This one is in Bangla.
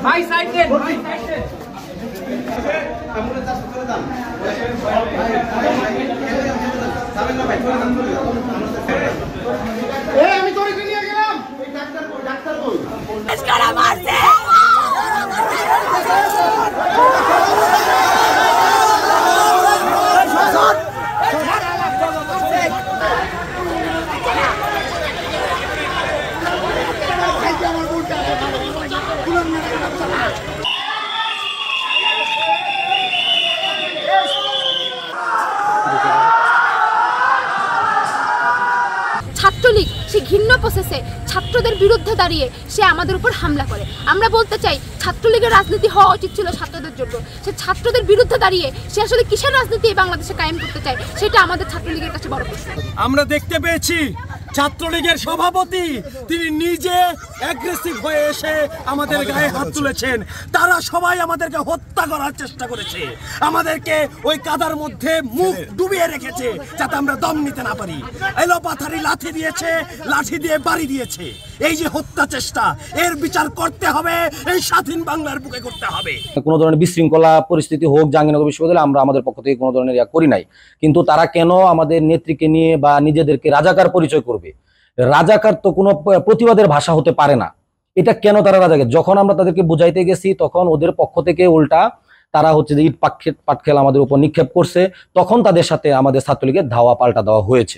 ভাই সাইড দেন, ভাই সাইড দেন। আমি তোরে নিয়ে গেলাম ডাক্তার কই মারছে। ছাত্রলীগ সে ঘৃণ্য প্রসেসে ছাত্রদের বিরুদ্ধে দাঁড়িয়ে সে আমাদের উপর হামলা করে। আমরা বলতে চাই ছাত্রলীগের রাজনীতি হওয়া উচিত ছিল ছাত্রদের জন্য। সে ছাত্রদের বিরুদ্ধে দাঁড়িয়ে সে আসলে কিসের রাজনীতি বাংলাদেশে কায়েম করতে চায়, সেটা আমাদের ছাত্রলীগের কাছে বড় প্রশ্ন। আমরা দেখতে পেয়েছি ছাত্রলীগের সভাপতি তিনি নিজে অ্যাগ্রেসিভ হয়ে এসে আমাদের গায়ে হাত তুলেছেন। তারা সবাই আমাদেরকে হত্যা করার চেষ্টা করেছে, আমাদেরকে ওই কাদার মধ্যে মুখ ডুবিয়ে রেখেছে যাতে আমরা দম নিতে না পারি। এলোপাথারি লাঠি দিয়েছে, লাঠি দিয়ে বাড়ি দিয়েছে। এই যে হত্যা চেষ্টা, এর বিচার করতে হবে, এই স্বাধীন বাংলার বুকে করতে হবে। কোনো ধরনের বিশৃঙ্খলা পরিস্থিতি হোক জাহাঙ্গীরনগর বিশ্ববিদ্যালয়ে আমরা আমাদের পক্ষ থেকে কোনো ধরনের করি নাই, কিন্তু তারা কেন আমাদের নেত্রীকে নিয়ে বা নিজেদেরকে রাজাকার পরিচয় করবে? রাজাকার তো কোনো প্রতিবাদের ভাষা হতে পারে না। এটা কেন তারা রাজাকার? যখন আমরা তাদেরকে বুঝাইতে গেছি তখন ওদের পক্ষ থেকে উল্টা তারা হচ্ছে যে ইট পাটখেল আমাদের উপর নিক্ষেপ করছে, তখন তাদের সাথে আমাদের ছাত্রলীগের ধাওয়া পাল্টা দেওয়া হয়েছে।